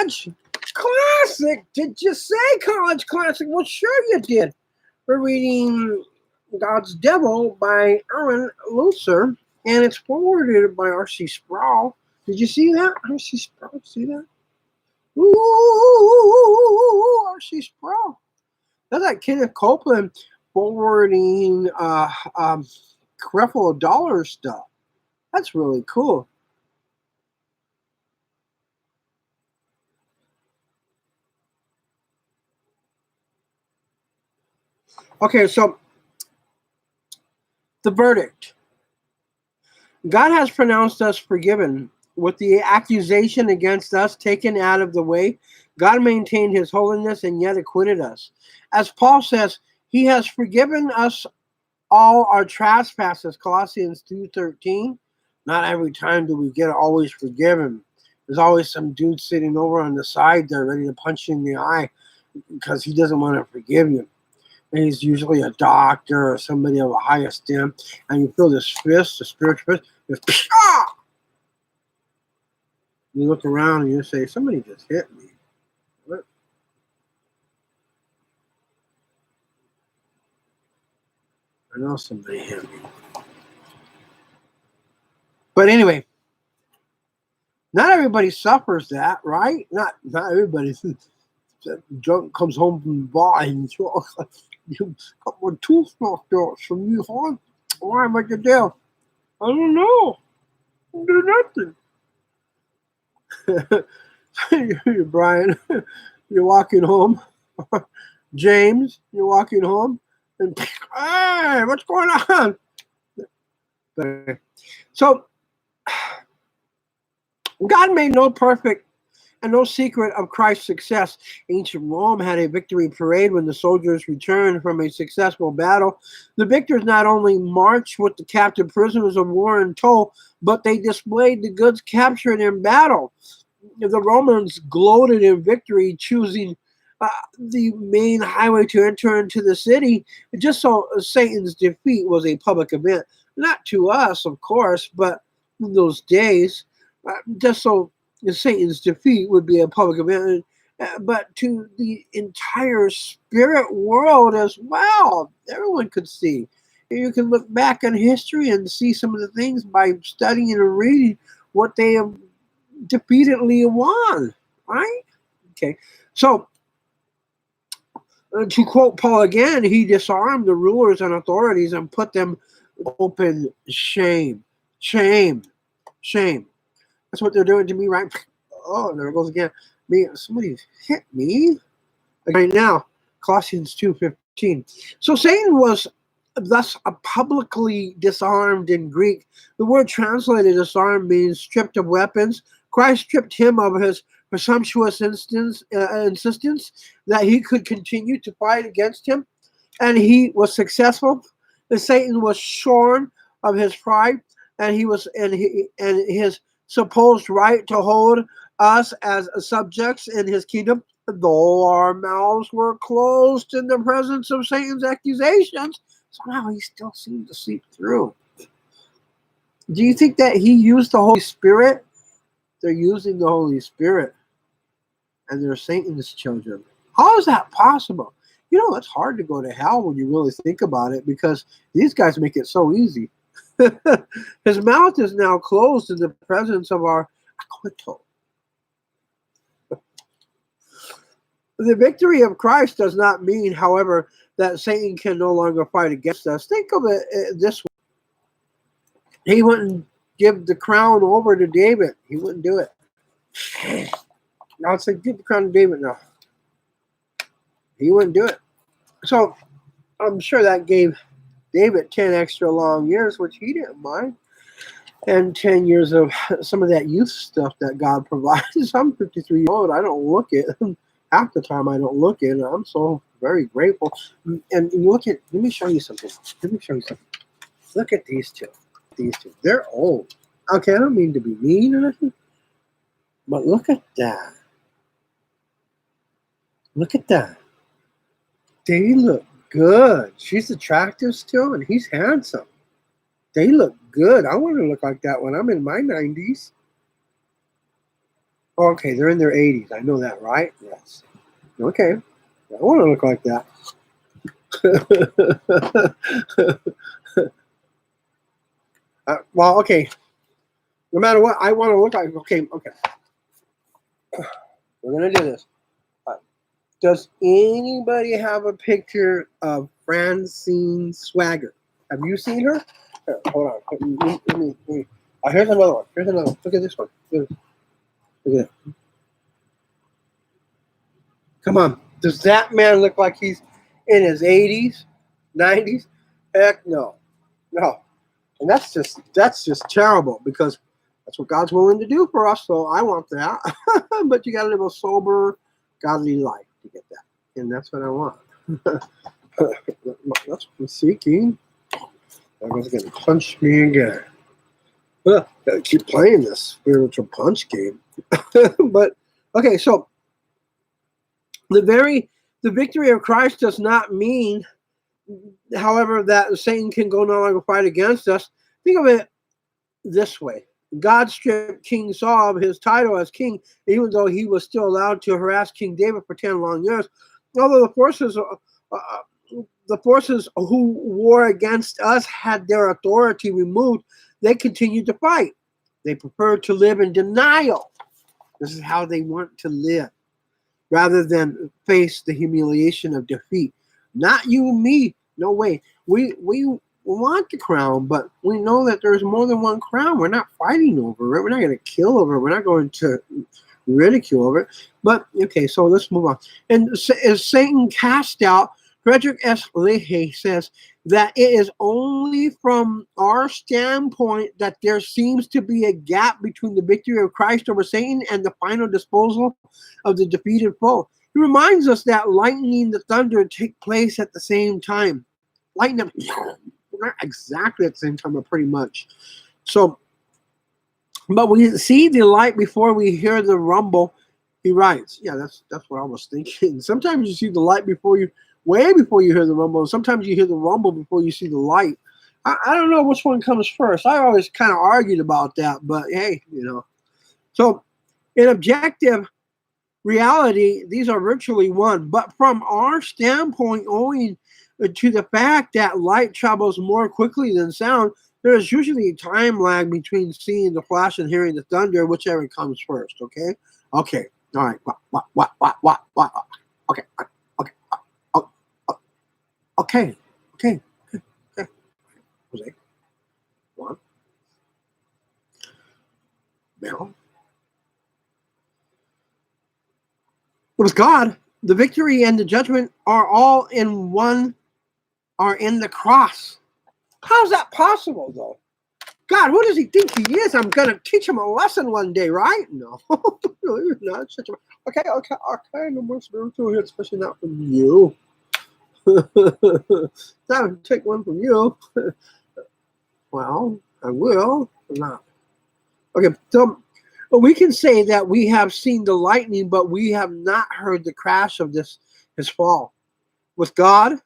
college classic. Did you say college classic? Well, sure you did. We're reading God's Devil by Lutzer, and it's forwarded by R.C. Sproul. Did you see that? R.C. Sproul, see that? Ooh, R.C. Sproul. That's like Kenneth Copeland forwarding Creflo Dollar stuff. That's really cool. Okay, so the verdict. God has pronounced us forgiven. With the accusation against us taken out of the way, God maintained his holiness and yet acquitted us. As Paul says, he has forgiven us all our trespasses, Colossians 2:13. Not every time do we get always forgiven. There's always some dude sitting over on the side there ready to punch you in the eye because he doesn't want to forgive you. And he's usually a doctor or somebody of a high esteem, and you feel this fist, the spiritual fist, just, ah! You look around and you say, somebody just hit me. What? I know somebody hit me. But anyway, not everybody suffers that, right? Not everybody. Drunk comes home from the bar and you got my tooth knocked out from you, huh? Why am I the deal? I don't know. I do nothing. Brian, you're walking home. James, you're walking home, and hey, what's going on? So, God made no perfect and no secret of Christ's success. Ancient Rome had a victory parade when the soldiers returned from a successful battle. The victors not only marched with the captive prisoners of war in tow, but they displayed the goods captured in battle. The Romans gloated in victory, choosing the main highway to enter into the city, just so Satan's defeat was a public event. Not to us, of course, but in those days, just so Satan's defeat would be a public event, but to the entire spirit world as well. Everyone could see. You can look back on history and see some of the things by studying and reading what they have defeatedly won, right? Okay, so to quote Paul again, he disarmed the rulers and authorities and put them open shame. Shame. Shame. That's what they're doing to me, right? Oh, there it goes again. Me, somebody hit me right now. Colossians 2:15. So Satan was thus publicly disarmed in Greek. The word translated disarmed means stripped of weapons. Christ stripped him of his presumptuous insistence that he could continue to fight against him, and he was successful. And Satan was shorn of his pride, and his supposed right to hold us as subjects in his kingdom. Though our mouths were closed in the presence of Satan's accusations, somehow he still seemed to seep through. Do you think that he used the Holy Spirit? They're using the Holy Spirit, and they're Satan's children. How is that possible? You know, it's hard to go to hell when you really think about it, because these guys make it so easy. His mouth is now closed in the presence of our acquittal. The victory of Christ does not mean, however, that Satan can no longer fight against us. Think of it this way. He wouldn't give the crown over to David. He wouldn't do it. I'll say, give the crown to David now. He wouldn't do it. So I'm sure that gave David 10 extra long years, which he didn't mind. And 10 years of some of that youth stuff that God provides. I'm 53 years old. I don't look it. Half the time I don't look it. I'm so very grateful. And you look at, let me show you something. Look at these two. They're old. Okay, I don't mean to be mean or anything, but look at that. Look at that. They look good. She's attractive still, and he's handsome. They look good. I want to look like that when I'm in my 90s. Okay, they're in their 80s. I know that, right? Yes. Okay. I want to look like that. Well, okay. No matter what, I want to look like. Okay. We're going to do this. Does anybody have a picture of Francine Swagger? Have you seen her? Here, hold on. Let me. Oh, here's another one. Look at this one. Look at it. Come on. Does that man look like he's in his 80s, 90s? Heck no. No. And that's just terrible because that's what God's willing to do for us. So I want that. But you got to live a sober, godly life to get that. And that's what I want. That's what I'm seeking. I was going to punch me again. Gotta keep playing this spiritual punch game. But okay, so the victory of Christ does not mean, however, that Satan can go no longer fight against us. Think of it this way. God stripped King Saul of his title as king, even though he was still allowed to harass King David for 10 long years. Although the forces who war against us had their authority removed, they continued to fight. They preferred to live in denial. This is how they want to live, rather than face the humiliation of defeat. Not you and me. No way. We want the crown, but we know that there's more than one crown. We're not fighting over it. We're not going to kill over it. We're not going to ridicule over it. But, okay, so let's move on. And as Satan cast out, Frederick S. Leahy says that it is only from our standpoint that there seems to be a gap between the victory of Christ over Satan and the final disposal of the defeated foe. He reminds us that lightning and the thunder take place at the same time. Lightning, not exactly at the same time, but pretty much. So, but we see the light before we hear the rumble. He writes, yeah, that's what I was thinking. Sometimes you see the light way before you hear the rumble. Sometimes you hear the rumble before you see the light. I don't know which one comes first. I always kind of argued about that, but hey, So, in objective reality, these are virtually one. But from our standpoint, owing to the fact that light travels more quickly than sound, there is usually a time lag between seeing the flash and hearing the thunder, whichever comes first. Okay. All right. What? Okay. Jose. One. Mel. With God, the victory and the judgment are all in one, are in the cross. How's that possible, though? God, who does he think he is? I'm going to teach him a lesson one day, right? No. No, you're not. Okay. No more spiritual here, especially not from you. Not take one from you. Well, I will, but not. Okay, so we can say that we have seen the lightning, but we have not heard the crash of his fall. With God,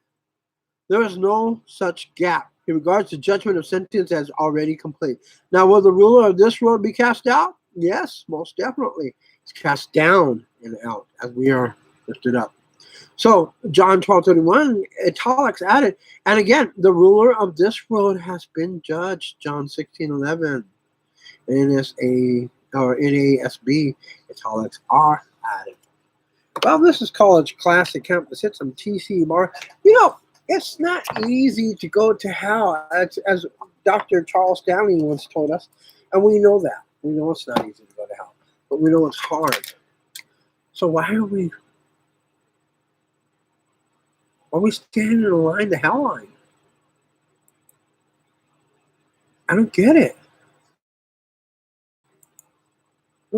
there is no such gap. He regards the judgment of sentence as already complete. Now, will the ruler of this world be cast out? Yes, most definitely. It's cast down and out as we are lifted up. So, John 12:31, italics added, and again, the ruler of this world has been judged. John 16:11. NSA or NASB, italics are added. Well, this is college classic. Let's hit some TC bar. It's not easy to go to hell, as Dr. Charles Stanley once told us, and we know that. We know it's not easy to go to hell, but we know it's hard. So why are we standing in line, the hell line? I don't get it.